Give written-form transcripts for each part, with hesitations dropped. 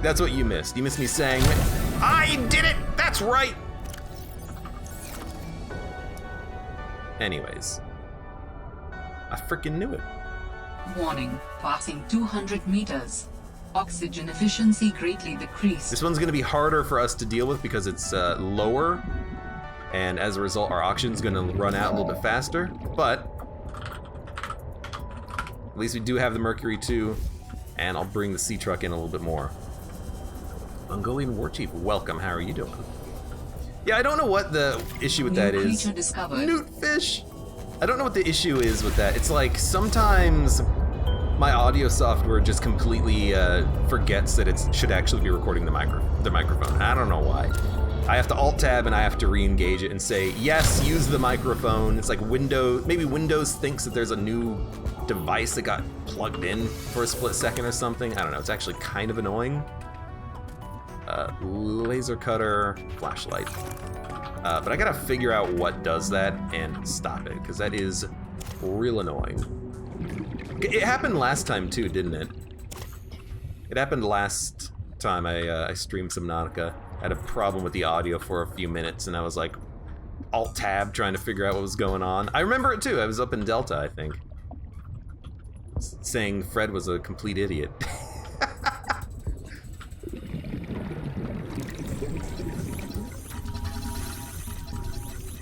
That's what you missed. You missed me saying, I did it! That's right! Anyways. I freaking knew it. Warning, passing 200 meters. Oxygen efficiency greatly decreased. This one's gonna be harder for us to deal with because it's lower, and as a result, our oxygen's gonna run out a little bit faster, but at least we do have the Mercury too, and I'll bring the sea truck in a little bit more. Mongolian War Chief, welcome, how are you doing? Yeah, I don't know what the issue with that is. Newt fish! I don't know what the issue is with that. It's like, sometimes my audio software just completely forgets that it should actually be recording the microphone. I don't know why. I have to Alt-Tab and I have to re-engage it and say, yes, use the microphone. It's like maybe Windows thinks that there's a new device that got plugged in for a split second or something. I don't know, it's actually kind of annoying. Laser cutter, flashlight. But I gotta figure out what does that and stop it, because that is real annoying. It happened last time too, didn't it? It happened last time I streamed Subnautica. I had a problem with the audio for a few minutes, and I was like, Alt-Tab trying to figure out what was going on. I remember it too, I was up in Delta, I think. Saying Fred was a complete idiot.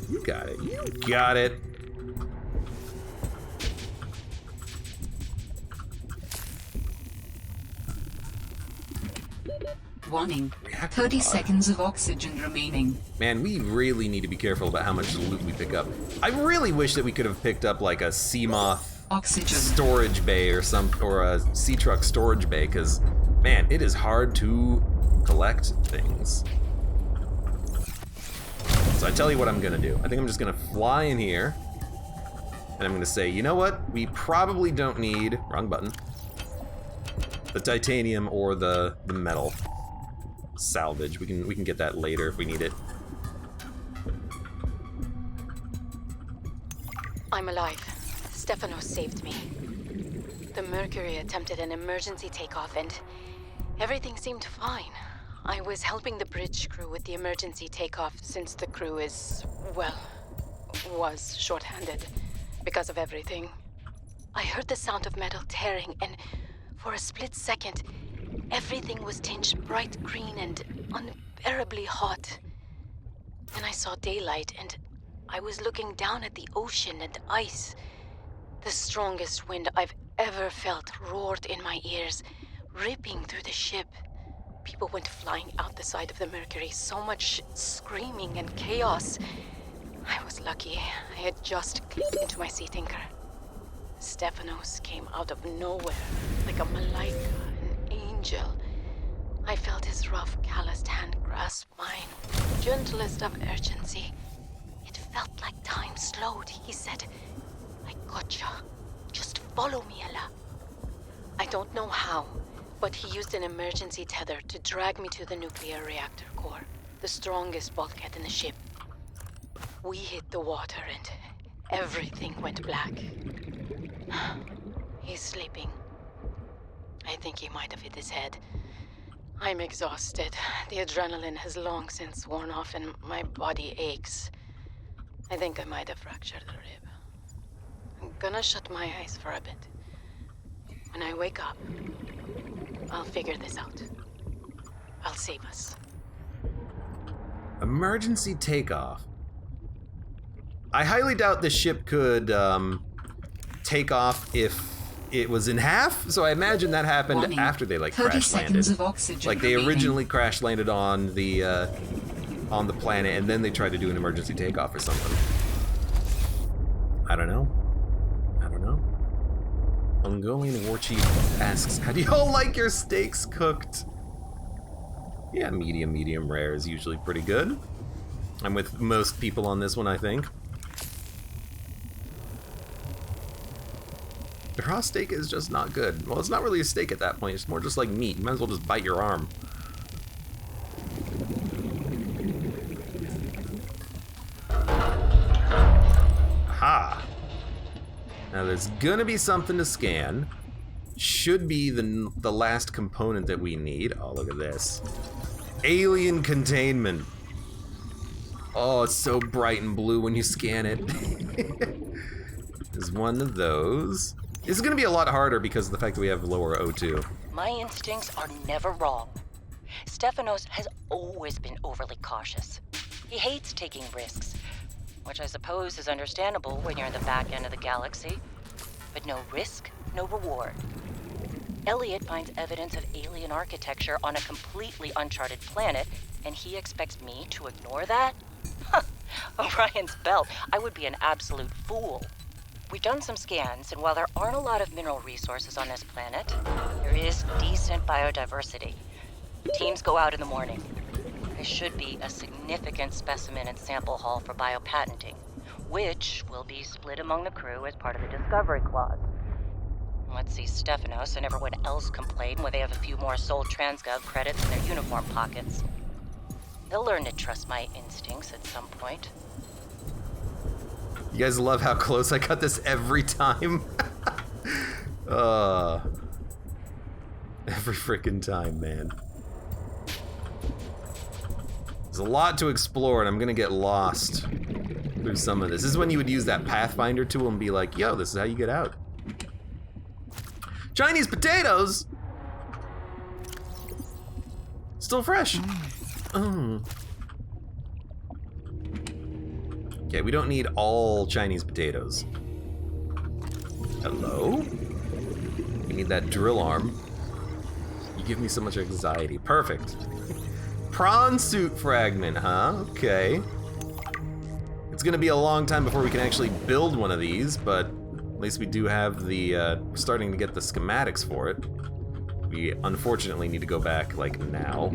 You got it. You got it. Warning. 30 seconds of oxygen remaining. Man, we really need to be careful about how much loot we pick up. I really wish that we could have picked up like a Seamoth storage bay or a sea truck storage bay, because man, it is hard to collect things. So I tell you what I'm gonna do. I think I'm just gonna fly in here, and I'm gonna say, you know what? We probably don't need, wrong button, the titanium or the metal salvage. We can get that later if we need it. I'm alive. Stefanos saved me. The Mercury attempted an emergency takeoff and everything seemed fine. I was helping the bridge crew with the emergency takeoff since the crew was short-handed because of everything. I heard the sound of metal tearing, and for a split second, everything was tinged bright green and unbearably hot. Then I saw daylight, and I was looking down at the ocean and ice. The strongest wind I've ever felt roared in my ears, ripping through the ship. People went flying out the side of the Mercury, so much screaming and chaos. I was lucky. I had just clicked into my sea tinker. Stefanos came out of nowhere, like a malaika, an angel. I felt his rough, calloused hand grasp mine, gentlest of urgency. It felt like time slowed. He said, I gotcha. Just follow me, Ella. I don't know how, but he used an emergency tether to drag me to the nuclear reactor core, the strongest bulkhead in the ship. We hit the water and everything went black. He's sleeping. I think he might have hit his head. I'm exhausted. The adrenaline has long since worn off and my body aches. I think I might have fractured the rib. I'm gonna shut my eyes for a bit. When I wake up, I'll figure this out. I'll save us. Emergency takeoff. I highly doubt this ship could take off if it was in half, so I imagine that happened after they crash landed. Like they originally crash landed on the planet, and then they tried to do an emergency takeoff or something. I don't know. Mongolian War Chief asks, how do y'all like your steaks cooked? Yeah, medium rare is usually pretty good. I'm with most people on this one, I think. The raw steak is just not good. Well, it's not really a steak at that point, it's more just like meat. You might as well just bite your arm. Aha! Now there's gonna be something to scan. should be the last component that we need. Oh, look at this. Alien containment. Oh, it's so bright and blue when you scan it. There's one of those. This is gonna be a lot harder because of the fact that we have lower O2. My instincts are never wrong. Stefanos has always been overly cautious. He hates taking risks, which I suppose is understandable when you're in the back end of the galaxy. But no risk, no reward. Elliot finds evidence of alien architecture on a completely uncharted planet, and he expects me to ignore that? Orion's belt, I would be an absolute fool. We've done some scans, and while there aren't a lot of mineral resources on this planet, there is decent biodiversity. Teams go out in the morning. There should be a significant specimen and sample haul for biopatenting, which will be split among the crew as part of the discovery clause. Let's see Stefanos and everyone else complain when they have a few more Sol Transgov credits in their uniform pockets. They'll learn to trust my instincts at some point. You guys love how close I cut this every time? Every freaking time, man. There's a lot to explore, and I'm gonna get lost through some of this. This is when you would use that Pathfinder tool and be like, yo, this is how you get out. Chinese potatoes! Still fresh. Okay, we don't need all Chinese potatoes. Hello? We need that drill arm. You give me so much anxiety. Perfect. Prawn suit fragment, huh? Okay. It's gonna be a long time before we can actually build one of these, but at least we do have the, we're starting to get the schematics for it. We unfortunately need to go back, like, now.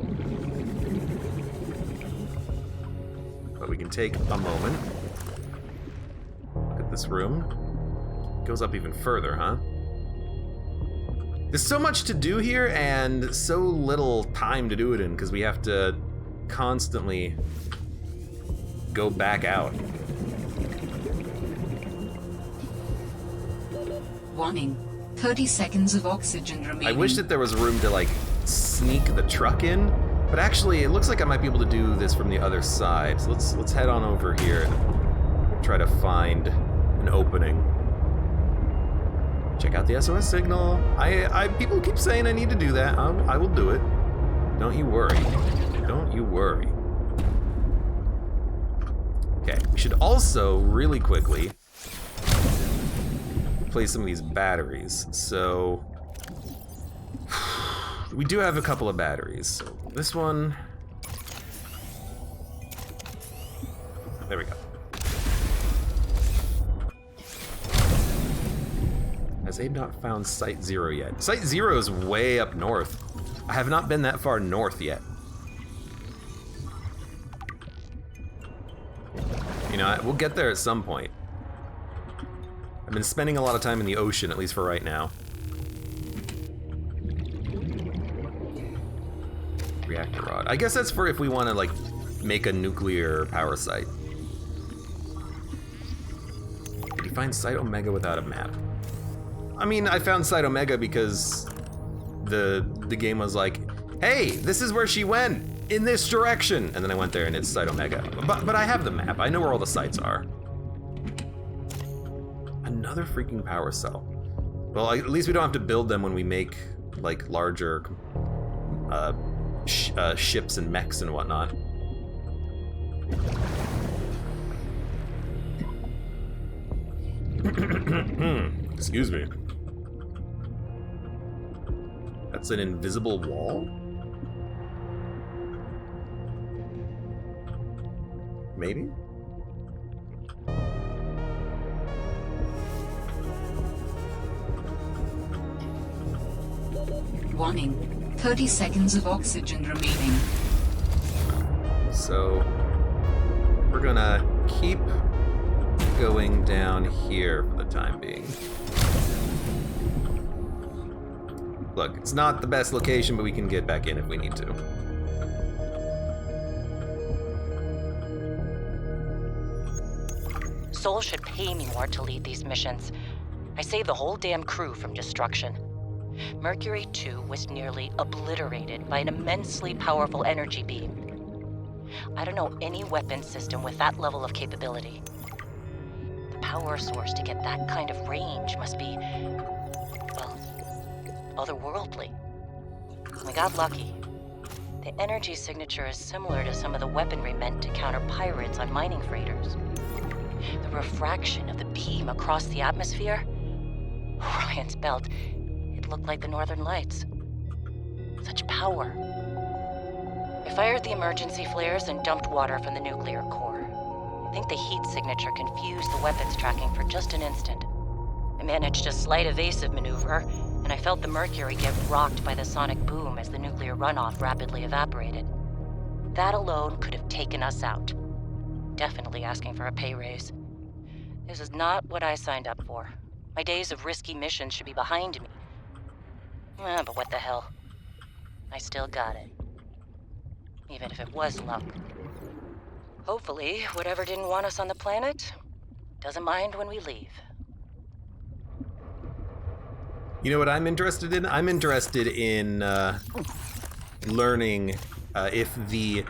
But we can take a moment. Look at this room. Goes up even further, huh? There's so much to do here and so little time to do it in because we have to constantly go back out. Warning. 30 seconds of oxygen remaining. I wish that there was room to like sneak the truck in, but actually it looks like I might be able to do this from the other side. So let's head on over here and try to find an opening. Check out the SOS signal. People keep saying I need to do that. I will do it. Don't you worry. Don't you worry. Okay, we should also really quickly place some of these batteries. So we do have a couple of batteries. So this one. There we go. Has Abe not found Site 0 yet? Site 0 is way up north. I have not been that far north yet. You know, we'll get there at some point. I've been spending a lot of time in the ocean, at least for right now. Reactor rod. I guess that's for if we want to, like, make a nuclear power site. Did you find Site Omega without a map? I mean, I found Site Omega because the game was like, hey, this is where she went, in this direction. And then I went there and it's Site Omega. But I have the map. I know where all the sites are. Another freaking power cell. Well, at least we don't have to build them when we make, like, larger ships and mechs and whatnot. Excuse me. That's an invisible wall? Maybe? Warning. 30 seconds of oxygen remaining. So we're gonna keep going down here for the time being. Look, it's not the best location, but we can get back in if we need to. Sol should pay me more to lead these missions. I save the whole damn crew from destruction. Mercury 2 was nearly obliterated by an immensely powerful energy beam. I don't know any weapon system with that level of capability. The power source to get that kind of range must be, well, otherworldly. We got lucky. The energy signature is similar to some of the weaponry meant to counter pirates on mining freighters. The refraction of the beam across the atmosphere, Orion's belt, it looked like the Northern Lights. Such power. I fired the emergency flares and dumped water from the nuclear core. I think the heat signature confused the weapons tracking for just an instant. I managed a slight evasive maneuver, and I felt the Mercury get rocked by the sonic boom as the nuclear runoff rapidly evaporated. That alone could have taken us out. Definitely asking for a pay raise. This is not what I signed up for. My days of risky missions should be behind me. But what the hell? I still got it. Even if it was luck. Hopefully, whatever didn't want us on the planet doesn't mind when we leave. You know what I'm interested in? I'm interested in learning if the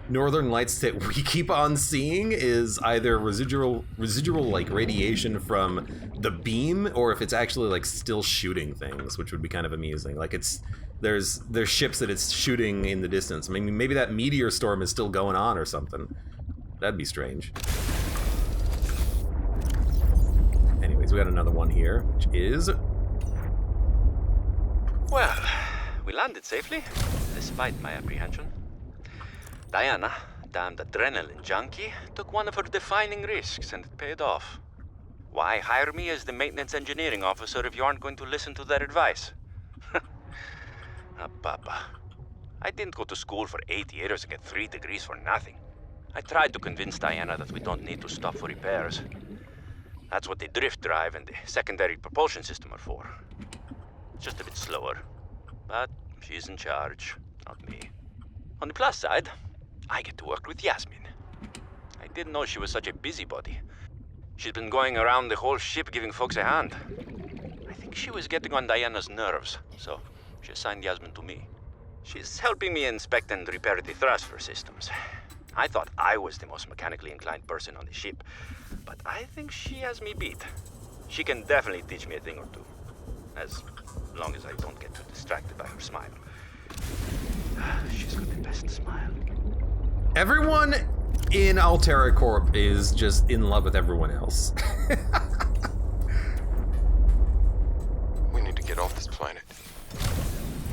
Northern Lights that we keep on seeing is either residual like radiation from the beam, or if it's actually like still shooting things, which would be kind of amusing. Like there's ships that it's shooting in the distance. I mean, maybe that meteor storm is still going on or something. That'd be strange. Anyways, we got another one here, which is... Well, we landed safely, despite my apprehension. Diana, damned adrenaline junkie, took one of her defining risks and it paid off. Why hire me as the maintenance engineering officer if you aren't going to listen to their advice? Papa. I didn't go to school for 8 years and get 3 degrees for nothing. I tried to convince Diana that we don't need to stop for repairs. That's what the drift drive and the secondary propulsion system are for. Just a bit slower. But she's in charge, not me. On the plus side, I get to work with Yasmin. I didn't know she was such a busybody. She's been going around the whole ship giving folks a hand. I think she was getting on Diana's nerves, so she assigned Yasmin to me. She's helping me inspect and repair the thruster systems. I thought I was the most mechanically inclined person on the ship, but I think she has me beat. She can definitely teach me a thing or two, as long as I don't get too distracted by her smile. She's got the best smile. Everyone in Altera Corp is just in love with everyone else. We need to get off this planet.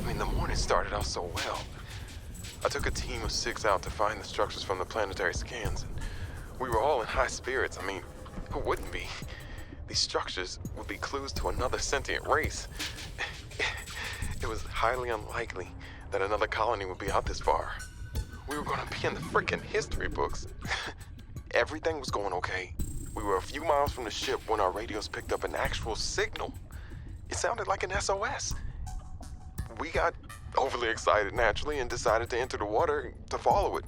I mean, the morning started out so well. I took a team of 6 out to find the structures from the planetary scans, and we were all in high spirits. I mean, who wouldn't be? These structures would be clues to another sentient race. It was highly unlikely that another colony would be out this far. We were gonna be in the frickin' history books. Everything was going okay. We were a few miles from the ship when our radios picked up an actual signal. It sounded like an SOS. We got overly excited naturally and decided to enter the water to follow it.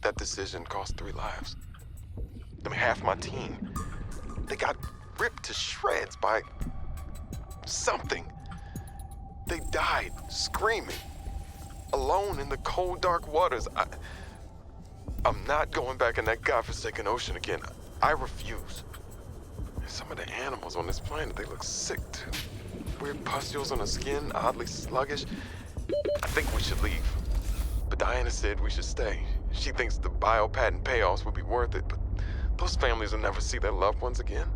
That decision cost 3 lives. I mean, half my team. They got ripped to shreds by something. They died screaming, alone in the cold, dark waters. I'm not going back in that godforsaken ocean again. I refuse. Some of the animals on this planet, they look sick too. Weird pustules on the skin, oddly sluggish. I think we should leave. But Diana said we should stay. She thinks the biopatent payoffs would be worth it, but those families will never see their loved ones again.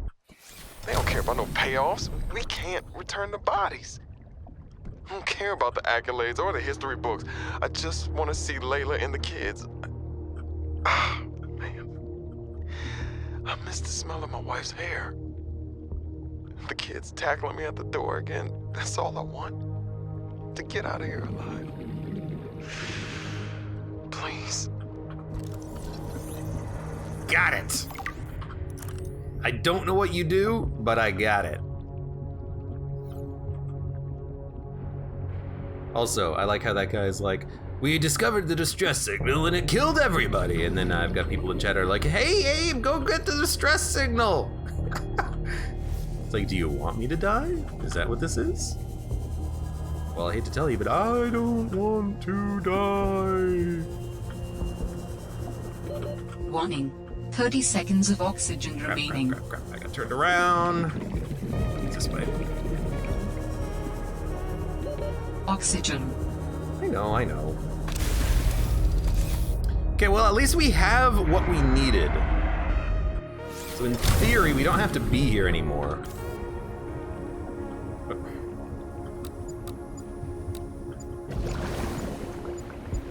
They don't care about no payoffs. We can't return the bodies. I don't care about the accolades or the history books. I just want to see Layla and the kids. Man. I miss the smell of my wife's hair. The kids tackling me at the door again. That's all I want. To get out of here alive. Please. Got it. I don't know what you do, but I got it. Also, I like how that guy's like, we discovered the distress signal and it killed everybody. And then I've got people in chat are like, hey, Abe, go get the distress signal. It's like, do you want me to die? Is that what this is? Well, I hate to tell you, but I don't want to die. Warning. 30 seconds of oxygen remaining. Crap. I got turned around. It's this way. Oxygen. I know. Okay, well, at least we have what we needed. So in theory, we don't have to be here anymore.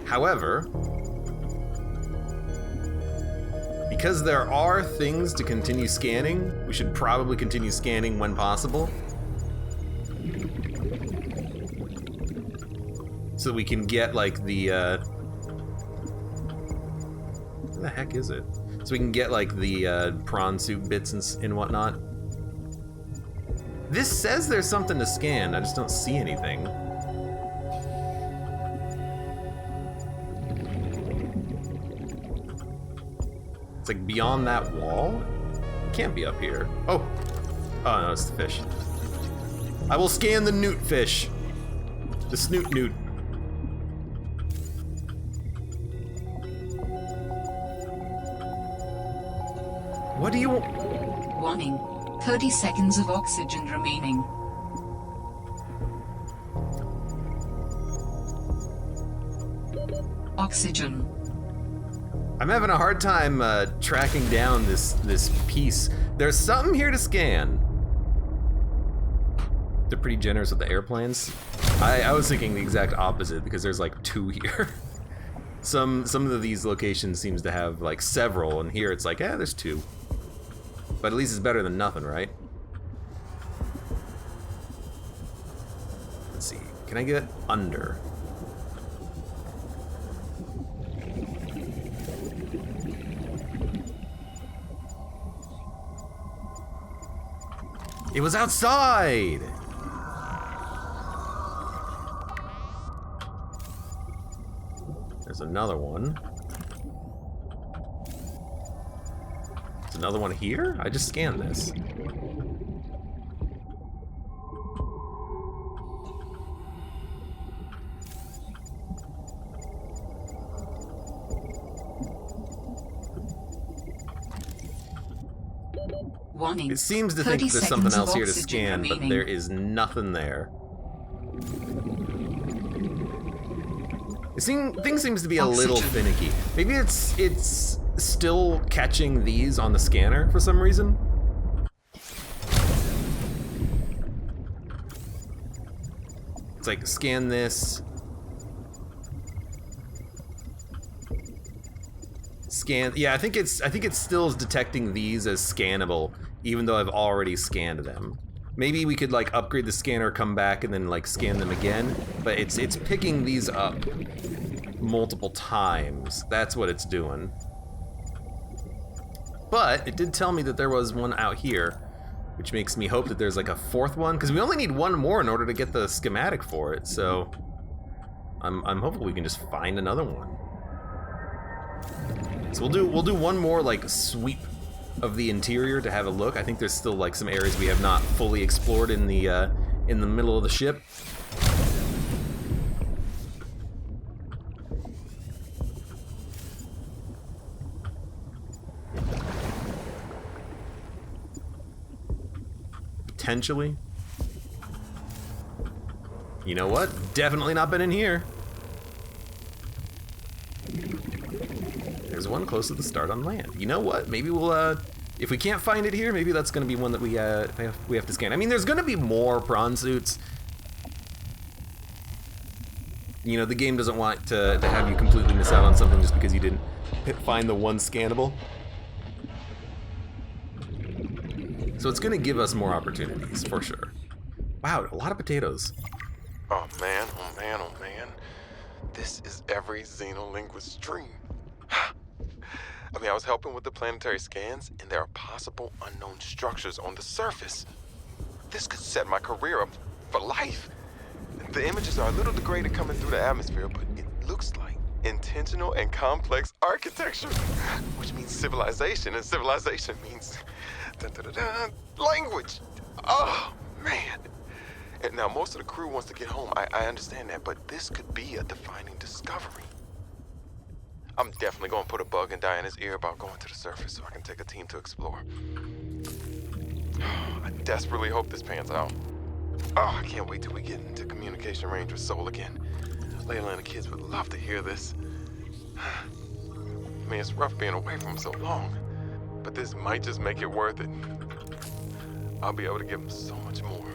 However, because there are things to continue scanning, we should probably continue scanning when possible. So we can get, like, the, where the heck is it? So we can get, like, the, prawn suit bits and whatnot. This says there's something to scan, I just don't see anything. It's like beyond that wall? It can't be up here. Oh no, it's the fish. I will scan the newt fish. The snoot newt. What do you want? Warning. 30 seconds of oxygen remaining. Oxygen. I'm having a hard time tracking down this piece. There's something here to scan. They're pretty generous with the airplanes. I was thinking the exact opposite because there's like 2 here. Some of these locations seems to have like several, and here it's like, there's 2. But at least it's better than nothing, right? Let's see. Can I get under? It was outside! There's another one. There's another one here? I just scanned this. Warning. It seems to think 30 there's something seconds else of here to oxygen scan, but remaining. there is nothing there. Thing seems to be a little Oxygen. finicky. Maybe it's still catching these on the scanner for some reason. It's like scan this. Scan. Yeah, I think it still is detecting these as scannable, even though I've already scanned them. Maybe we could like upgrade the scanner, come back, and then like scan them again. But it's picking these up multiple times. That's what it's doing. But it did tell me that there was one out here, which makes me hope that there's like a 4th one, because we only need 1 more in order to get the schematic for it. So I'm hopeful we can just find another one. So we'll do 1 more like sweep of the interior to have a look. I think there's still like some areas we have not fully explored in the middle of the ship. Potentially. You know what? Definitely not been in here. There's one close to the start on land. You know what? Maybe we'll, if we can't find it here, maybe that's going to be one that we have to scan. I mean, there's going to be more prawn suits. You know, the game doesn't want to have you completely miss out on something just because you didn't find the one scannable. So it's going to give us more opportunities, for sure. Wow, a lot of potatoes. Oh man, oh man, oh man. This is every xenolinguist's dream. I mean, I was helping with the planetary scans, and there are possible unknown structures on the surface. This could set my career up for life. The images are a little degraded coming through the atmosphere, but it looks like intentional and complex architecture, which means civilization, and civilization means language. Oh, man. And now, most of the crew wants to get home. I understand that, but this could be a defining discovery. I'm definitely going to put a bug in Diana's ear about going to the surface so I can take a team to explore. I desperately hope this pans out. Oh, I can't wait till we get into communication range with Sol again. Layla and the kids would love to hear this. I mean, it's rough being away from them so long, but this might just make it worth it. I'll be able to give them so much more.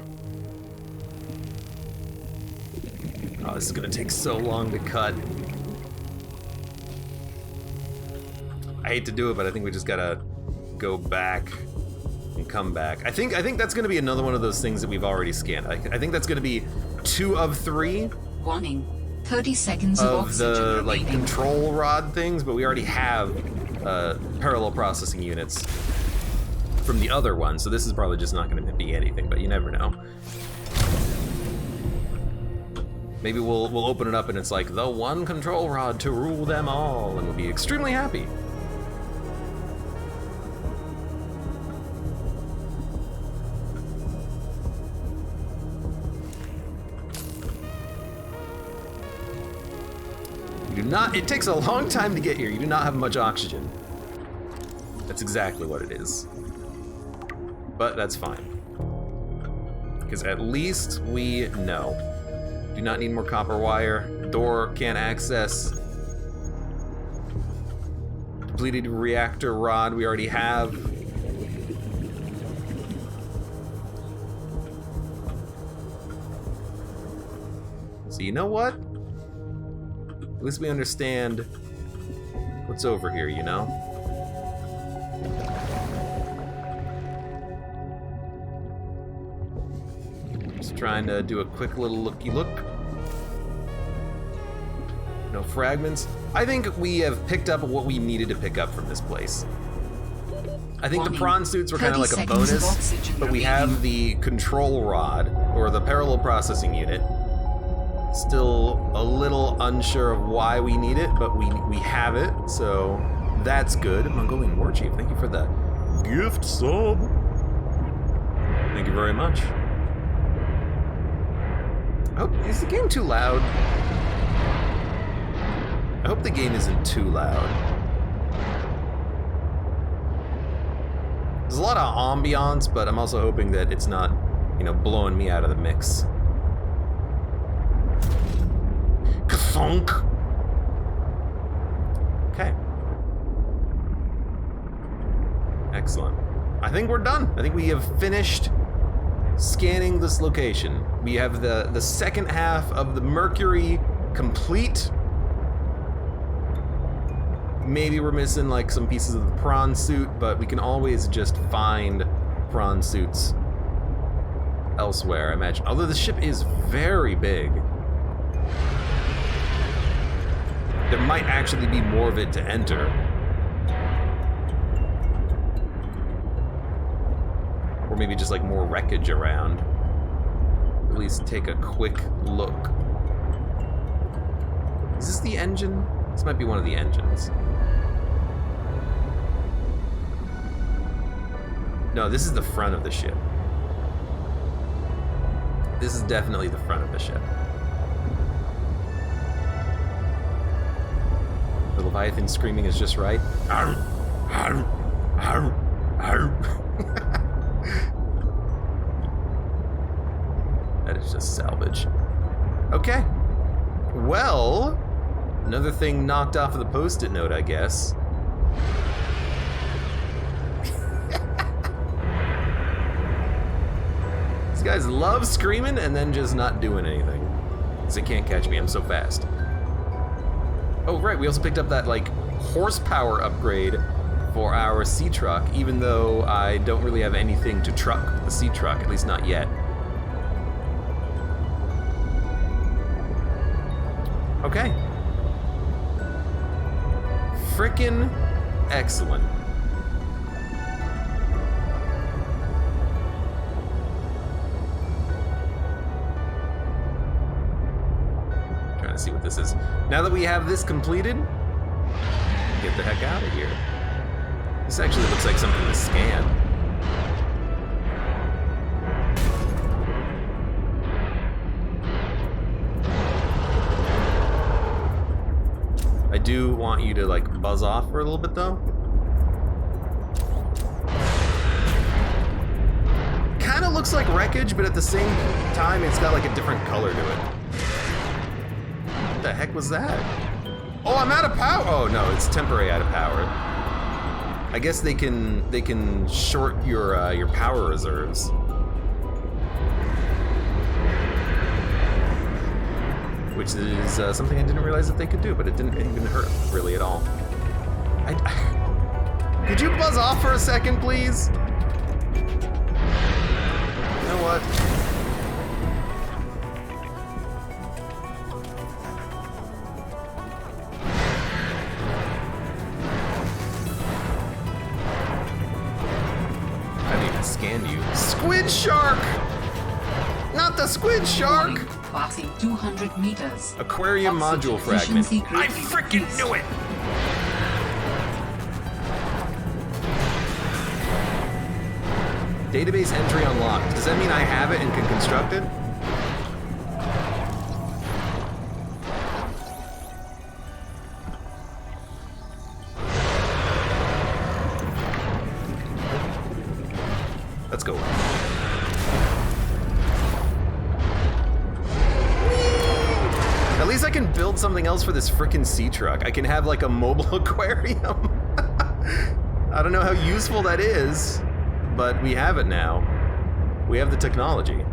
Oh, this is gonna take so long to cut. I hate to do it, but I think we just gotta go back and come back. I think that's gonna be another one of those things that we've already scanned. I think that's gonna be 2 of 3. Warning. 30 seconds of Of oxygen the remaining. control rod things, but we already have parallel processing units from the other one, so this is probably just not going to be anything, but you never know. Maybe we'll open it up and it's like the one control rod to rule them all, and we'll be extremely happy. You do not, it takes a long time to get here. You do not have much oxygen. That's exactly what it is. But that's fine. Because at least we know. Do not need more copper wire. Door can't access. Depleted reactor rod we already have. So you know what? At least we understand what's over here, you know? Just trying to do a quick little looky-look. No fragments. I think we have picked up what we needed to pick up from this place. I think the prawn suits were kind of like a bonus, but we have the control rod, or the parallel processing unit. Still a little unsure of why we need it, but we have it, so that's good. Mongolian War Chief, thank you for the gift sub. Thank you very much. Oh, is the game too loud? I hope the game isn't too loud. There's a lot of ambiance, but I'm also hoping that it's not, you know, blowing me out of the mix. Funk. Okay. Excellent. I think we're done. I think we have finished scanning this location. We have the second half of the Mercury complete. Maybe we're missing like some pieces of the prawn suit, but we can always just find prawn suits elsewhere, I imagine. Although the ship is very big. There might actually be more of it to enter. Or maybe just like more wreckage around. At least take a quick look. Is this the engine? This might be one of the engines. No, this is the front of the ship. This is definitely the front of the ship. The Leviathan screaming is just right. Arr, arr, arr, arr. That is just salvage. Okay. Well, another thing knocked off of the post-it note, I guess. These guys love screaming and then just not doing anything. Because they can't catch me, I'm so fast. Oh, right, we also picked up that, like, horsepower upgrade for our sea truck, even though I don't really have anything to truck the sea truck, at least not yet. Okay. Frickin' excellent. Trying to see what this is. Now that we have this completed, get the heck out of here. This actually looks like something to scan. I do want you to like buzz off for a little bit though. Kind of looks like wreckage, but at the same time it's got like a different color to it. What the heck was that? Oh, I'm out of power. Oh no, it's temporary out of power. I guess they can short your power reserves. Which is something I didn't realize that they could do, but it didn't even hurt really at all. Could you buzz off for a second, please? You know what? I didn't even scan you. Squid shark! Not the squid shark! Passing 200 meters. Aquarium module fragment. I freaking knew it! Database entry unlocked. Does that mean I have it and can construct it? Let's go. At least I can build something else for this frickin' sea truck. I can have like a mobile aquarium. I don't know how useful that is, but we have it now. We have the technology.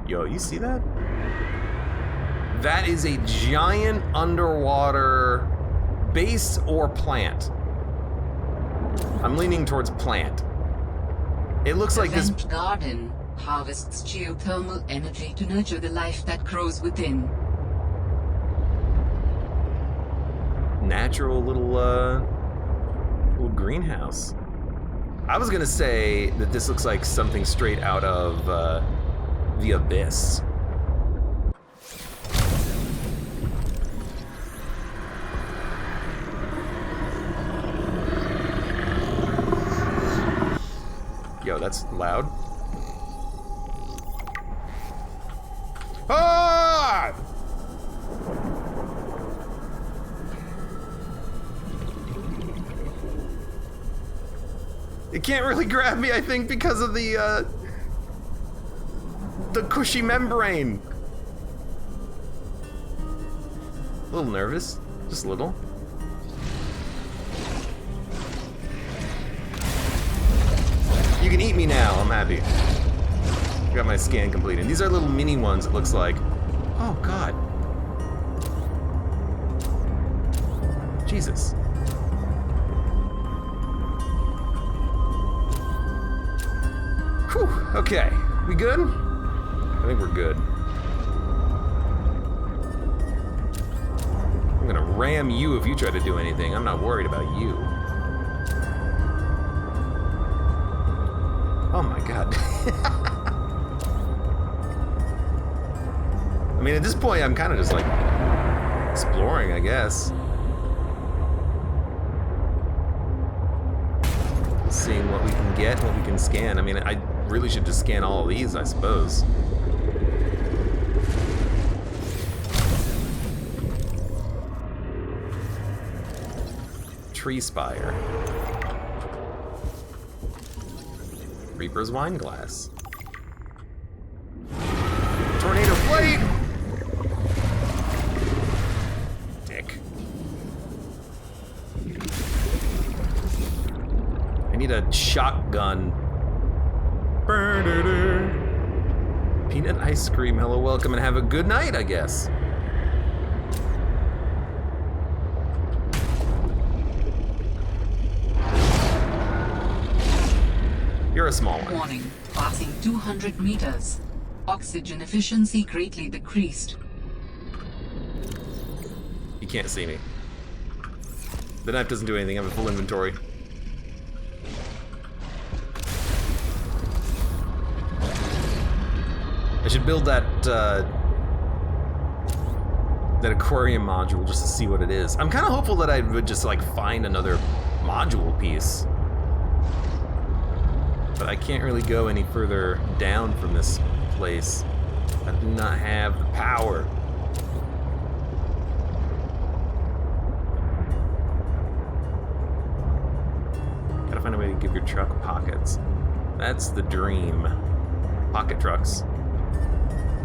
Yo, you see that? That is a giant underwater base or plant. I'm leaning towards plant. It looks like this garden harvests geothermal energy to nurture the life that grows within. Natural little greenhouse. I was gonna say that this looks like something straight out of the Abyss. Yo, that's loud. Ah! It can't really grab me, I think, because of the cushy membrane. A little nervous, just a little. You can eat me now, I'm happy. Got my scan completed. These are little mini ones, it looks like. Oh, God. Jesus. Whew, okay. We good? I think we're good. I'm gonna ram you if you try to do anything. I'm not worried about you. Oh my God. I mean, at this point, I'm kind of just like exploring, I guess. Seeing what we can get, what we can scan. I mean, I really should just scan all of these, I suppose. Tree spire. Reaper's wine glass. Tornado plate! Dick. I need a shotgun. Peanut ice cream. Hello, welcome, and have a good night, I guess. You're a small one. Warning, passing 200 meters. Oxygen efficiency greatly decreased. You can't see me. The knife doesn't do anything. I have a full inventory. I should build that that aquarium module just to see what it is. I'm kind of hopeful that I would just like find another module piece. But I can't really go any further down from this place. I do not have the power. Gotta find a way to give your truck pockets. That's the dream. Pocket trucks.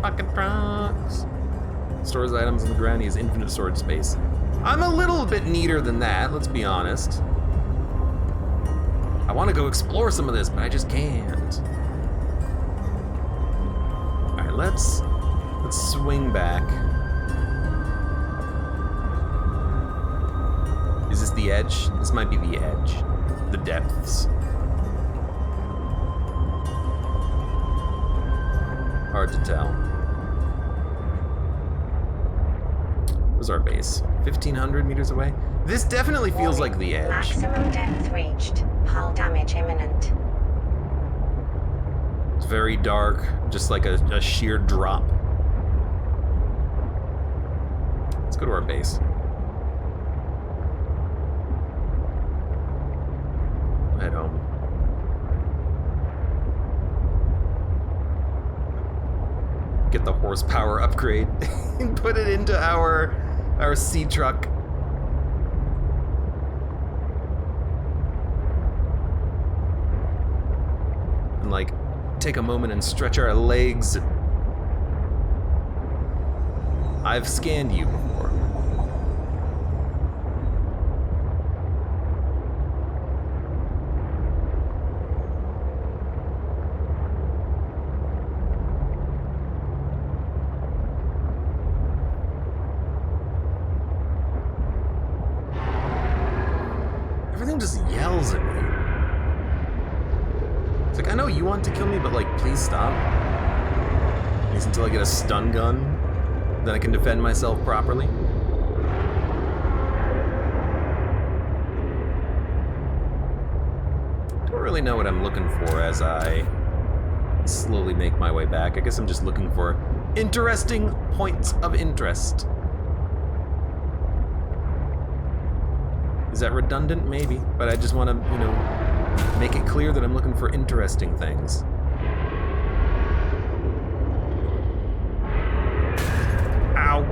Pocket trucks. Stores items on the ground. He has infinite storage space. I'm a little bit neater than that, let's be honest. I want to go explore some of this, but I just can't. All right, let's swing back. Is this the edge? This might be the edge. The depths. Hard to tell. Where's our base? 1,500 meters away? This definitely feels like the edge. Maximum depth reached. Hull damage imminent. It's very dark, just like a sheer drop. Let's go to our base. Head home. Get the horsepower upgrade and put it into our sea truck. And like take a moment and stretch our legs. I've scanned you before. Everything just yells at me. It's like, I know you want to kill me, but like, please stop. At least until I get a stun gun, then I can defend myself properly. Don't really know what I'm looking for as I slowly make my way back. I guess I'm just looking for interesting points of interest. Is that redundant? Maybe, but I just want to, you know, make it clear that I'm looking for interesting things. Ow.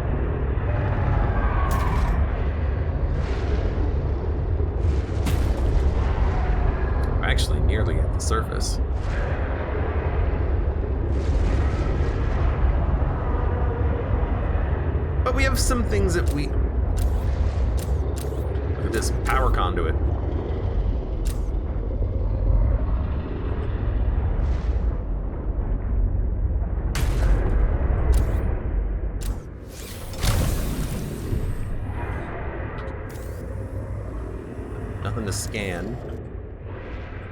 I'm actually nearly at the surface. But we have some things that we... Look at this power conduit. Nothing to scan.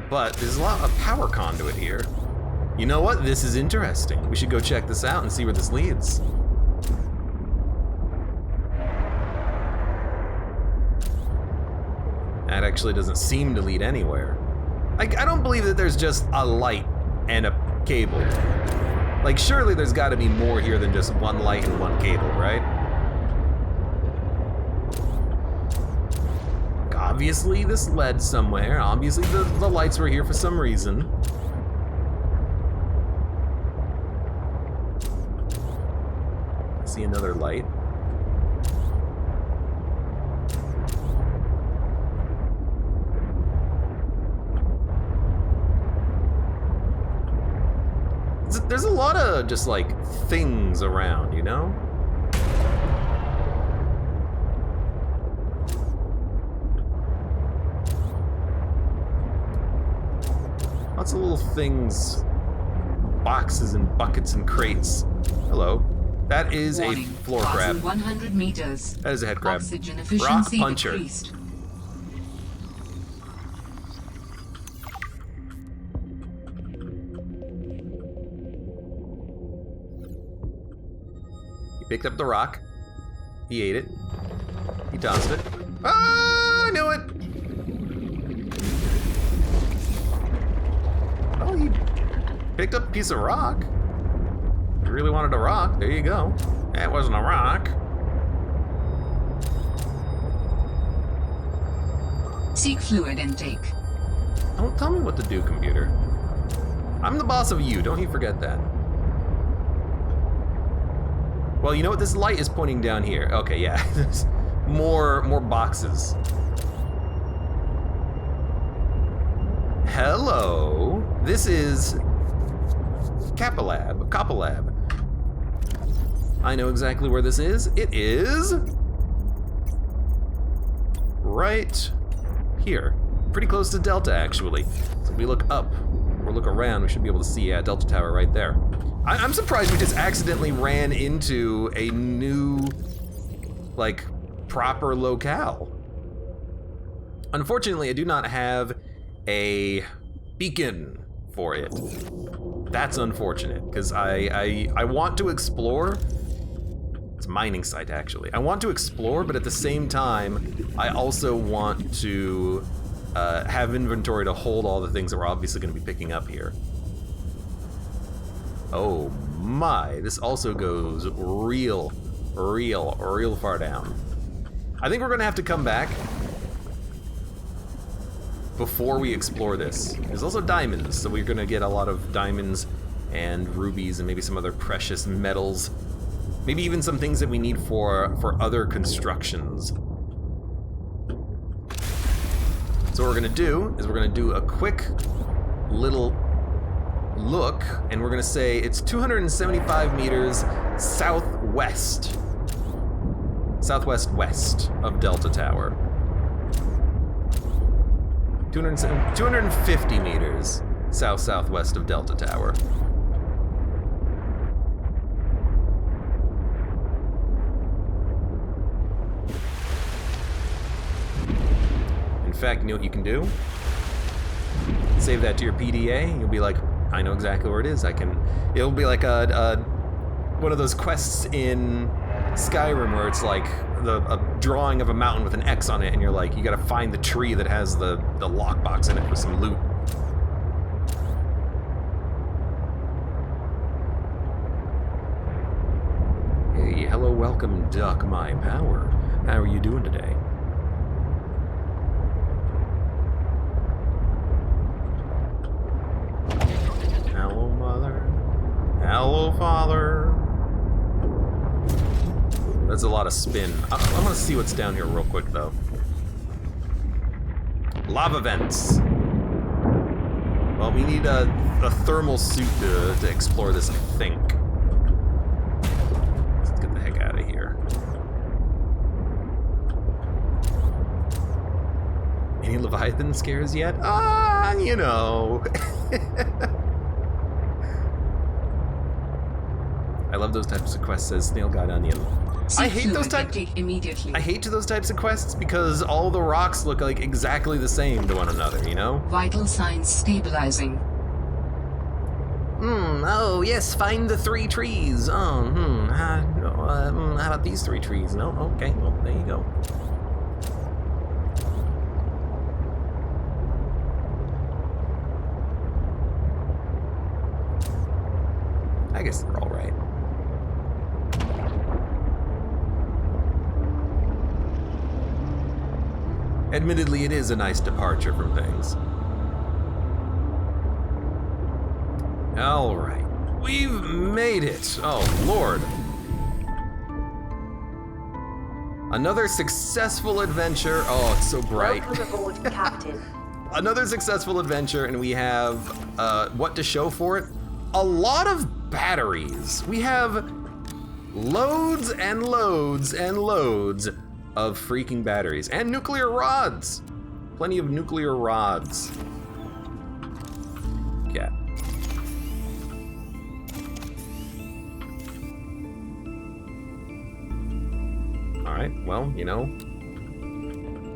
But there's a lot of power conduit here. You know what? This is interesting. We should go check this out and see where this leads. That actually doesn't seem to lead anywhere. I don't believe that there's just a light and a cable. Like, surely there's got to be more here than just one light and one cable, right? Obviously, this led somewhere. Obviously, the lights were here for some reason. I see another light. There's a lot of just like things around, you know? Lots of little things, boxes and buckets and crates. Hello. That is Warning. a floor crab. 100 meters. That is a head crab. Oxygen Rock efficiency puncher. decreased. He picked up the rock. He ate it. He tossed it. Ah, I knew it! Oh, he picked up a piece of rock. You really wanted a rock? There you go. That wasn't a rock. Seek fluid intake. Don't tell me what to do, computer. I'm the boss of you, don't you forget that. Well, you know what? This light is pointing down here. Okay, yeah. There's more boxes. Hello. This is Kapalab. I know exactly where this is. It is right here. Pretty close to Delta, actually. So if we look up or look around, we should be able to see Delta Tower right there. I'm surprised we just accidentally ran into a new, like, proper locale. Unfortunately, I do not have a beacon for it. That's unfortunate, because I want to explore. It's a mining site, actually. I want to explore, but at the same time, I also want to have inventory to hold all the things that we're obviously going to be picking up here. Oh my, this also goes real far down. I think we're going to have to come back before we explore this. There's also diamonds, so we're going to get a lot of diamonds and rubies and maybe some other precious metals. Maybe even some things that we need for other constructions. So what we're gonna do is we're gonna do a quick little look, and we're gonna say it's 275 meters southwest of Delta Tower. 250 meters southwest of Delta Tower. In fact, you know what you can do? Save that to your PDA. You'll be like, I know exactly where it is. It'll be like one of those quests in Skyrim where it's like a drawing of a mountain with an X on it, and you're like, you gotta find the tree that has the lockbox in it for some loot. Hey, hello, welcome, Duck My Power. How are you doing today? Hello, Mother. Hello, Father. That's a lot of spin. I'm gonna see what's down here real quick, though. Lava vents. Well, we need a thermal suit to explore this, I think. Let's get the heck out of here. Any Leviathan scares yet? You know. I love those types of quests, says Snail God Onion. I hate those types of quests because all the rocks look like exactly the same to one another, you know? Vital signs stabilizing. Oh yes, find the 3 trees. How about these 3 trees? No, okay, well, there you go. I guess they're all right. Admittedly, it is a nice departure from things. All right, we've made it. Oh, Lord. Another successful adventure. Oh, it's so bright. Welcome aboard, Captain. Another successful adventure, and we have what to show for it? A lot of batteries. We have loads and loads and loads of freaking batteries and nuclear rods. Plenty of nuclear rods. Yeah. All right, well, you know,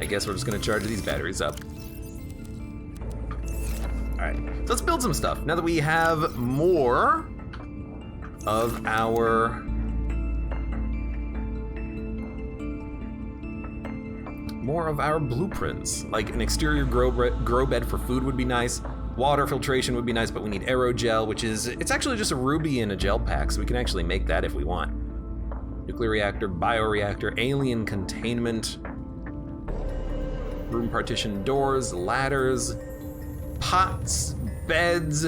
I guess we're just gonna charge these batteries up. All right, so let's build some stuff. Now that we have more of our blueprints, like an exterior grow bed for food would be nice. Water filtration would be nice, but we need aerogel, which is, it's actually just a ruby in a gel pack, so we can actually make that if we want. Nuclear reactor, bioreactor, alien containment, room partition doors, ladders, pots, beds,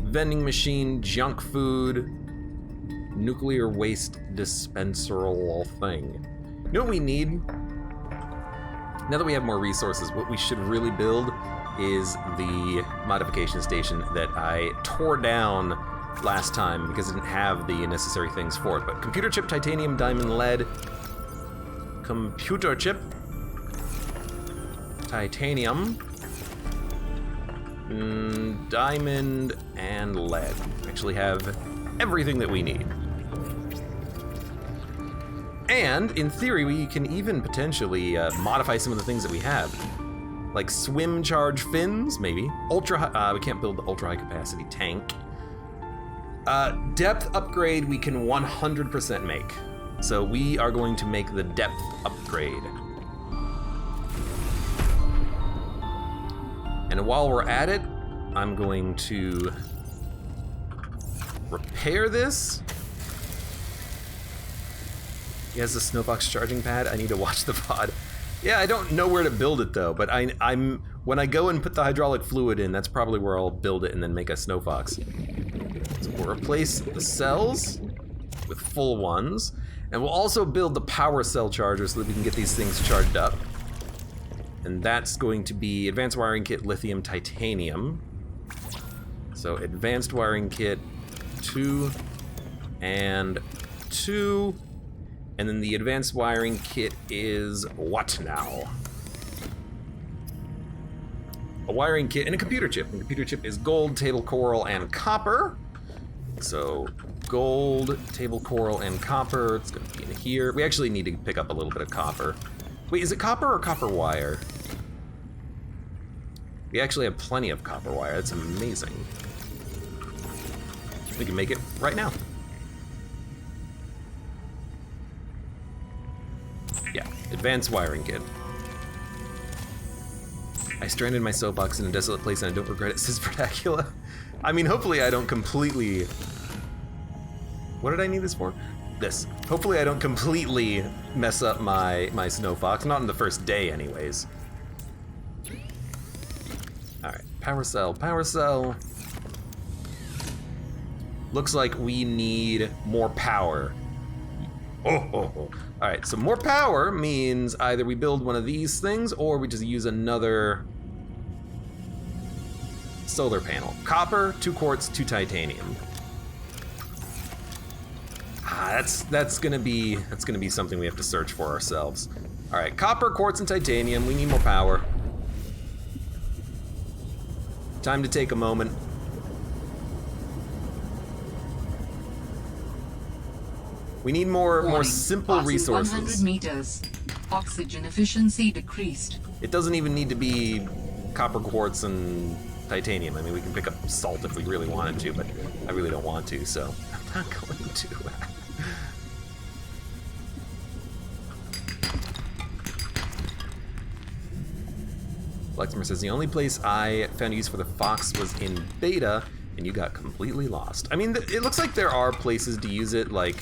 vending machine, junk food, nuclear waste dispenserable thing. You know what we need? Now that we have more resources, what we should really build is the modification station that I tore down last time because it didn't have the necessary things for it. But computer chip, titanium, diamond, lead, computer chip, titanium, diamond, and lead. We actually have everything that we need. And in theory, we can even potentially modify some of the things that we have. Like swim charge fins, maybe. Ultra high, we can't build the ultra high capacity tank. Depth upgrade we can 100% make. So we are going to make the depth upgrade. And while we're at it, I'm going to repair this. He has a Snowfox charging pad. I need to watch the VOD. Yeah, I don't know where to build it though, but I'm when I go and put the hydraulic fluid in, that's probably where I'll build it and then make a Snowfox. So we'll replace the cells with full ones, and we'll also build the power cell charger so that we can get these things charged up. And that's going to be advanced wiring kit, lithium, titanium. So advanced wiring kit 2 and 2. And then the advanced wiring kit is what now? A wiring kit and a computer chip. And the computer chip is gold, table coral, and copper. So gold, table coral, and copper. It's gonna be in here. We actually need to pick up a little bit of copper. Wait, is it copper or copper wire? We actually have plenty of copper wire. That's amazing. We can make it right now. Yeah, advanced wiring kit. I stranded my soapbox in a desolate place and I don't regret it, says Verdacula. I mean, hopefully I don't completely... What did I need this for? This. Hopefully I don't completely mess up my Snowfox, not on the first day anyways. Alright, power cell, power cell. Looks like we need more power. Oh. Alright, so more power means either we build one of these things or we just use another solar panel. Copper, 2 quartz, 2 titanium. That's gonna be something we have to search for ourselves. Alright, copper, quartz, and titanium. We need more power. Time to take a moment. We need more simple resources. 100 meters. Oxygen efficiency decreased. It doesn't even need to be copper, quartz, and titanium. I mean, we can pick up salt if we really wanted to, but I really don't want to, so I'm not going to. Lexmer says, the only place I found use for the Fox was in beta, and you got completely lost. I mean, it looks like there are places to use it, like,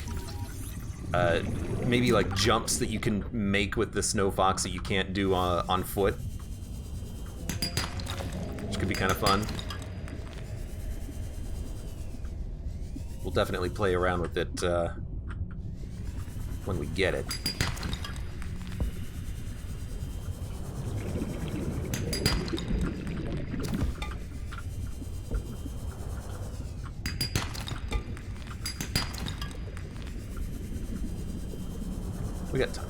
maybe like jumps that you can make with the Snowfox that you can't do on foot. Which could be kind of fun. We'll definitely play around with it when we get it. We got time.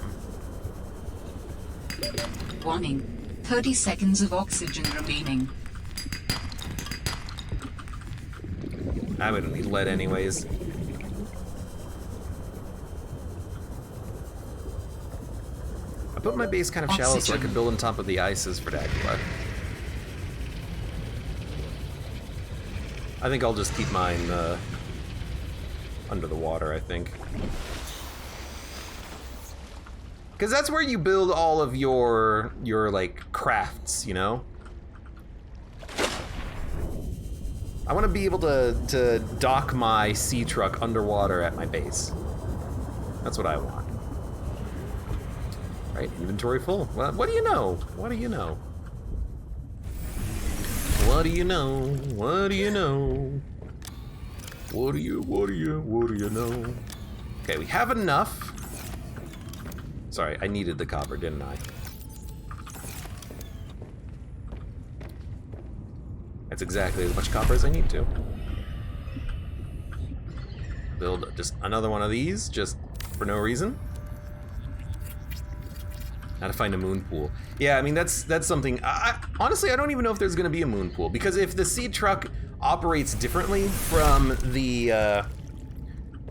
Warning. 30 seconds of oxygen remaining. I wouldn't need lead anyways. I put my base kind of shallow so I could build on top of the ices for Dagula. I think I'll just keep mine under the water, I think. Because that's where you build all of your like crafts, you know? I want to be able to dock my sea truck underwater at my base. That's what I want. Right, inventory full. Well, what do you know? What do you know? What do you know? What do you know? What do you know? Okay, we have enough. Sorry, I needed the copper, didn't I? That's exactly as much copper as I need to. Build just another one of these, just for no reason. How to find a moon pool. Yeah, I mean, that's something, honestly, I don't even know if there's gonna be a moon pool, because if the sea truck operates differently from the,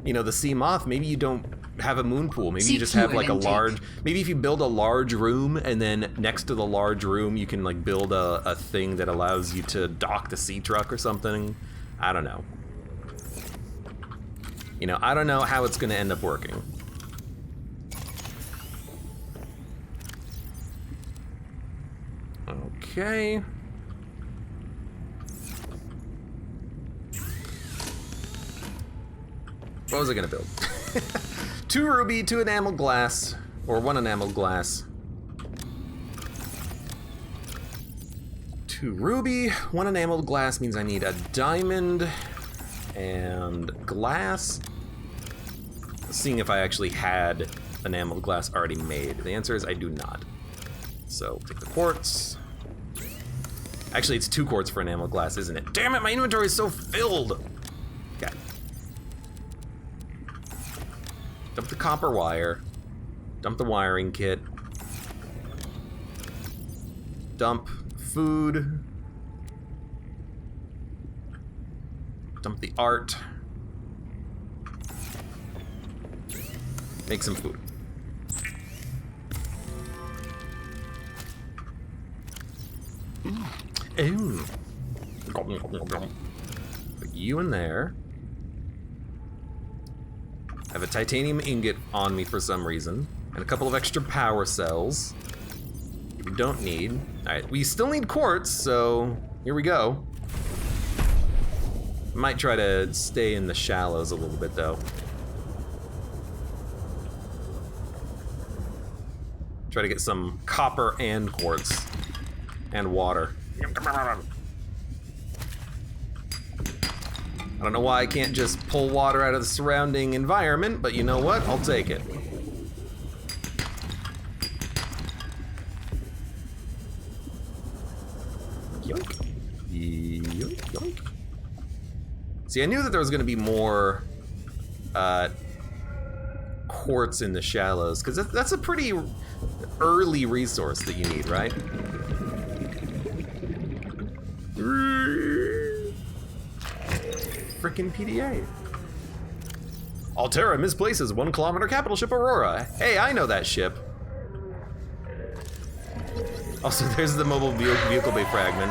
you know, the sea moth, maybe you don't have a moon pool. Maybe you just have like a large, maybe if you build a large room and then next to the large room you can like build a thing that allows you to dock the sea truck or something. I don't know. You know, I don't know how it's gonna end up working. Okay. What was I gonna build? 2 ruby, 2 enameled glass, or 1 enameled glass. 2 ruby, 1 enameled glass means I need a diamond and glass. Seeing if I actually had enameled glass already made. The answer is I do not. So take the quartz. Actually, it's 2 quartz for enameled glass, isn't it? Damn it, my inventory is so filled. Okay. Dump the copper wire. Dump the wiring kit. Dump food. Dump the art. Make some food. Ooh. Put you in there. I have a titanium ingot on me for some reason, and a couple of extra power cells we don't need. All right, we still need quartz, so here we go. Might try to stay in the shallows a little bit though. Try to get some copper and quartz and water. I don't know why I can't just pull water out of the surrounding environment, but you know what? I'll take it. Yoink. Yoink, yoink. See, I knew that there was gonna be more quartz in the shallows, because that's a pretty early resource that you need, right? Frickin' PDA. Altera misplaces 1 kilometer capital ship Aurora. Hey, I know that ship. Also, there's the mobile vehicle bay fragment.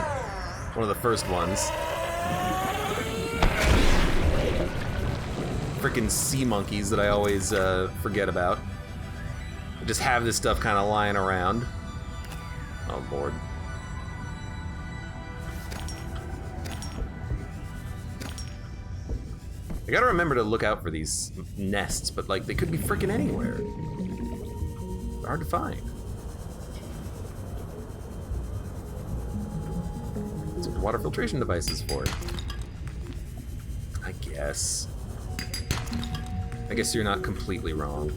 One of the first ones. Frickin' sea monkeys that I always forget about. I just have this stuff kind of lying around. Oh, Lord. I gotta remember to look out for these nests, but like they could be freaking anywhere. They're hard to find. That's what the water filtration device is for. I guess. I guess you're not completely wrong.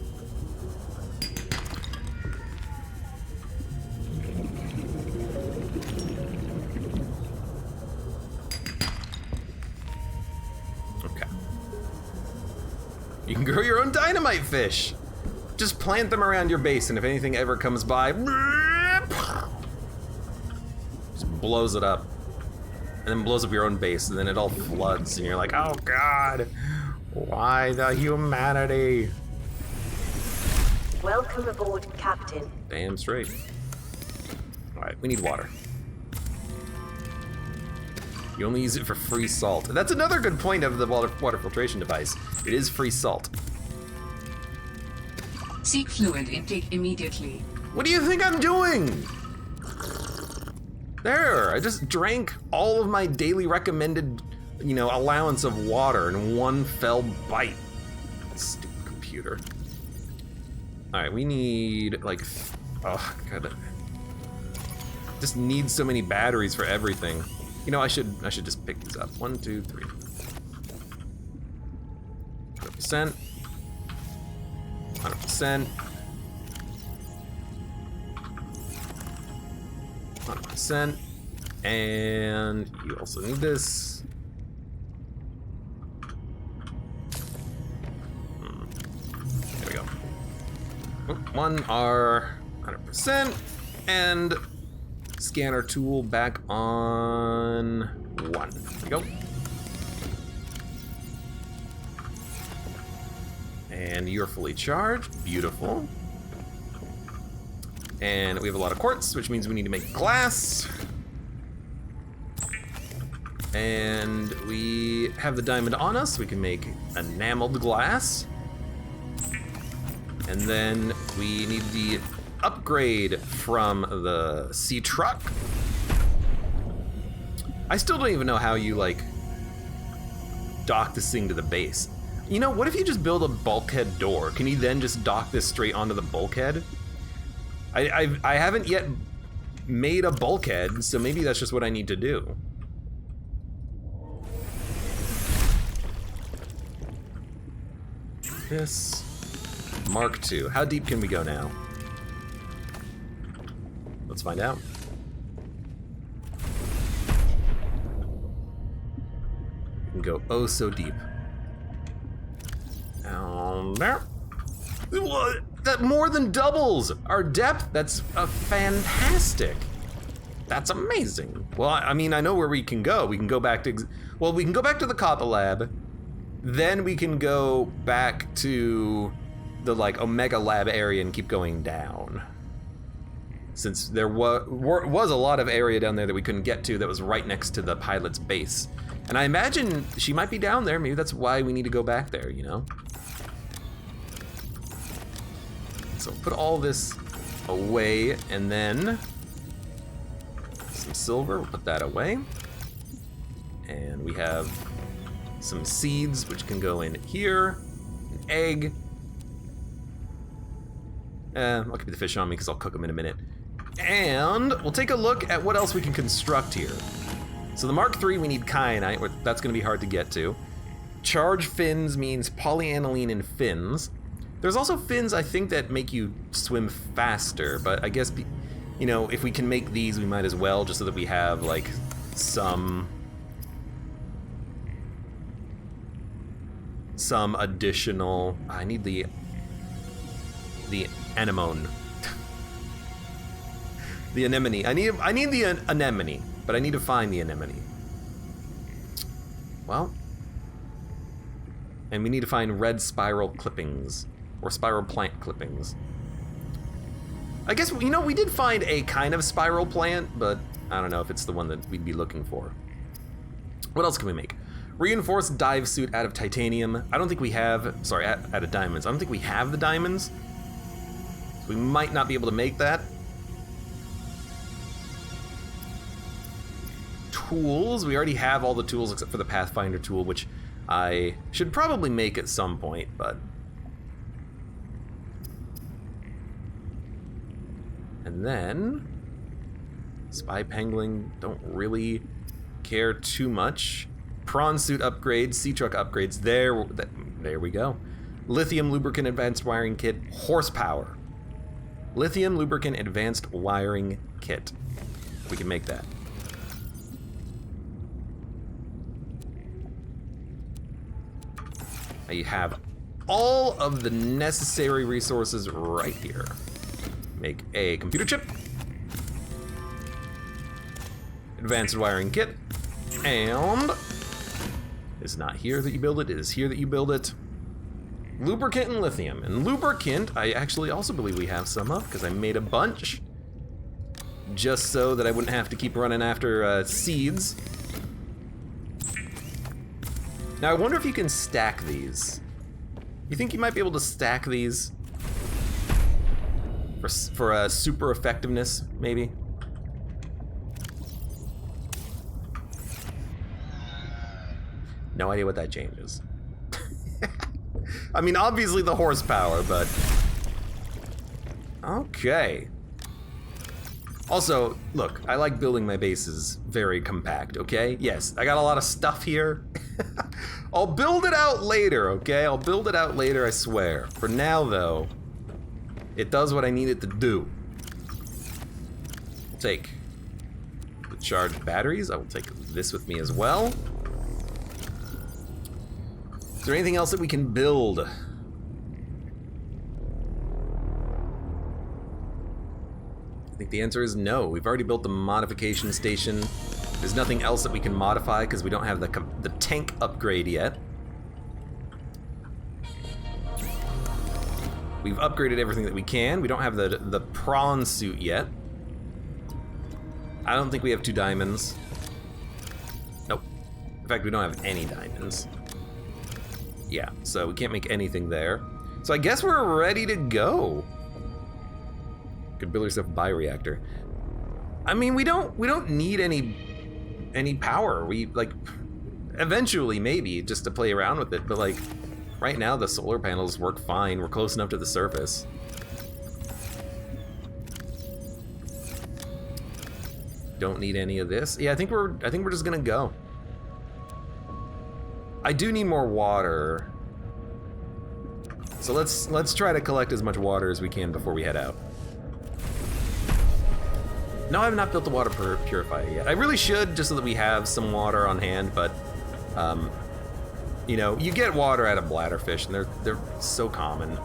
You can grow your own dynamite fish. Just plant them around your base, and if anything ever comes by, just blows it up. And then blows up your own base, and then it all floods, and you're like, oh God, why the humanity? Welcome aboard, Captain. Damn straight. All right, we need water. You only use it for free salt. That's another good point of the water filtration device. It is free salt. Seek fluid intake immediately. What do you think I'm doing? There, I just drank all of my daily recommended you know, allowance of water in one fell bite. Stupid computer. All right, we need like, oh god, just need so many batteries for everything. You know, I should just pick these up. 1, 2, 3. 100%. 100%. 100%. And you also need this. There we go. Oh, 1R, 100%, and scanner tool back on 1. There we go. And you're fully charged. Beautiful. And we have a lot of quartz, which means we need to make glass. And we have the diamond on us. We can make enameled glass. And then we need the upgrade from the sea truck. I still don't even know how you like dock this thing to the base. You know, what if you just build a bulkhead door? Can you then just dock this straight onto the bulkhead? I haven't yet made a bulkhead, so maybe that's just what I need to do. This Mark II. How deep can we go now? Let's find out. We can go oh so deep. Down there. What? That more than doubles our depth. That's fantastic. That's amazing. Well, I mean, I know where we can go. We can go back to, well, we can go back to the Coppa Lab. Then we can go back to the like Omega Lab area and keep going down. Since there was a lot of area down there that we couldn't get to that was right next to the pilot's base. And I imagine she might be down there. Maybe that's why we need to go back there, you know? So put all this away, and then some silver, we'll put that away. And we have some seeds, which can go in here, an egg. I'll keep the fish on me because I'll cook them in a minute. And we'll take a look at what else we can construct here. So the Mark III, we need kyanite, that's gonna be hard to get to. Charge fins means polyaniline in fins. There's also fins, I think, that make you swim faster, but I guess, you know, if we can make these, we might as well, just so that we have, like, some additional, I need the anemone. The anemone. I need the anemone, but I need to find the anemone. Well, and we need to find red spiral clippings. Or spiral plant clippings. I guess, you know, we did find a kind of spiral plant, but I don't know if it's the one that we'd be looking for. What else can we make? Reinforced dive suit out of titanium. I don't think we have, sorry, out of diamonds. I don't think we have the diamonds. So we might not be able to make that. Tools, we already have all the tools except for the Pathfinder tool, which I should probably make at some point, but and then, Spy Pangolin, don't really care too much. Prawn suit upgrades, sea truck upgrades, there we go. Lithium lubricant advanced wiring kit, horsepower. Lithium lubricant advanced wiring kit. We can make that. Now you have all of the necessary resources right here. Make a computer chip, advanced wiring kit, and it's not here that you build it, it is here that you build it. Lubricant and lithium. And lubricant, I actually also believe we have some of, because I made a bunch, just so that I wouldn't have to keep running after seeds. Now I wonder if you can stack these. You think you might be able to stack these? For super effectiveness, maybe? No idea what that changes. I mean, obviously the horsepower, but... Okay. Also, look, I like building my bases very compact, okay? Yes, I got a lot of stuff here. I'll build it out later, okay? I'll build it out later, I swear. For now, though, it does what I need it to do. I'll take the charged batteries. I will take this with me as well. Is there anything else that we can build? I think the answer is no. We've already built the modification station. There's nothing else that we can modify because we don't have the tank upgrade yet. We've upgraded everything that we can. We don't have the prawn suit yet. I don't think we have 2 diamonds. Nope. In fact, we don't have any diamonds. Yeah, so we can't make anything there. So I guess we're ready to go. Could build yourself a bioreactor. I mean, we don't need any power. We like eventually maybe just to play around with it, but like right now the solar panels work fine. We're close enough to the surface. Don't need any of this. Yeah, I think we're just gonna go. I do need more water. So let's try to collect as much water as we can before we head out. No, I have not built the water purifier yet. I really should, just so that we have some water on hand, but, you know, you get water out of bladderfish, and they're so common.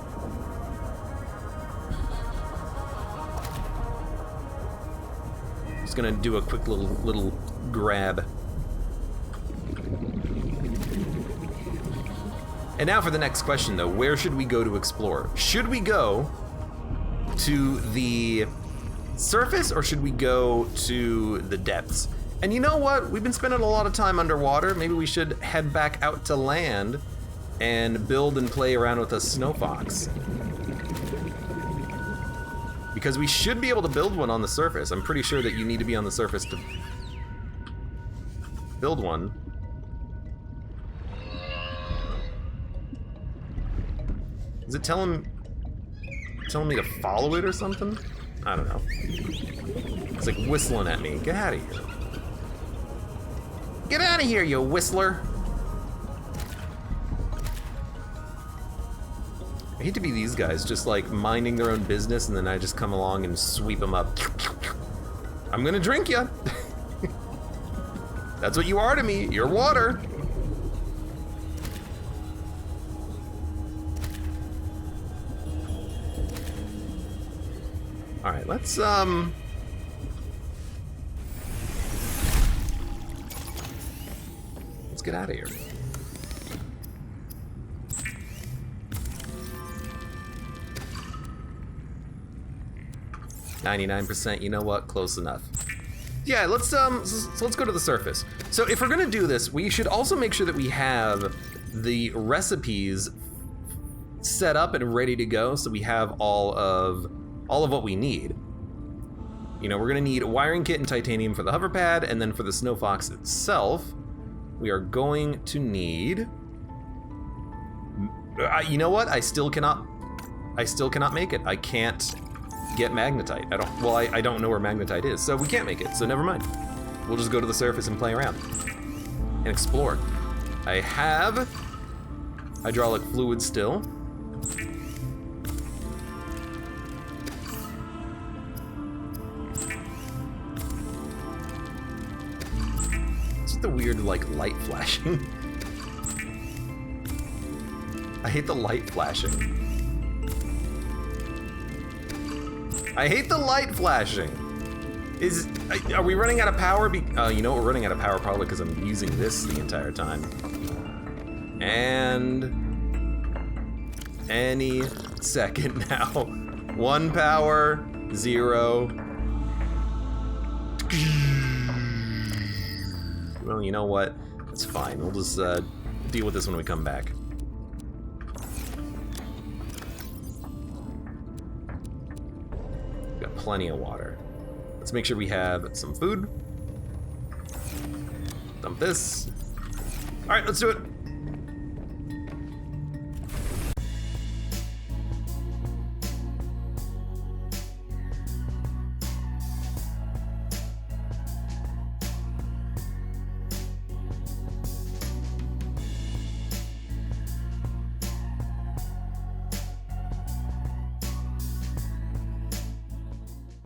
Just gonna do a quick little grab. And now for the next question, though. Where should we go to explore? Should we go to the surface, or should we go to the depths? And you know what? We've been spending a lot of time underwater. Maybe we should head back out to land and build and play around with a snow fox. Because we should be able to build one on the surface. I'm pretty sure that you need to be on the surface to build one. Is it telling me to follow it or something? I don't know. It's like whistling at me. Get out of here. Get out of here, you whistler. I hate to be these guys, just like minding their own business, and then I just come along and sweep them up. I'm gonna drink ya. That's what you are to me. You're water. All right, let's get out of here. %. You know what? Close enough. Yeah, let's go to the surface. So if we're gonna do this, we should also make sure that we have the recipes set up and ready to go, so we have all of what we need. You know, we're gonna need a wiring kit and titanium for the hover pad, and then for the Snow Fox itself, we are going to need. You know what? I still cannot make it. I can't get magnetite. I don't know where magnetite is, so we can't make it. So never mind. We'll just go to the surface and play around and explore. I have hydraulic fluid still. The weird like light flashing. I hate the light flashing. I hate the light flashing. Are we running out of power? You know, we're running out of power probably because I'm using this the entire time. And any second now. 1 power, 0. Well, you know what? It's fine. We'll just deal with this when we come back. We've got plenty of water. Let's make sure we have some food. Dump this. All right, let's do it.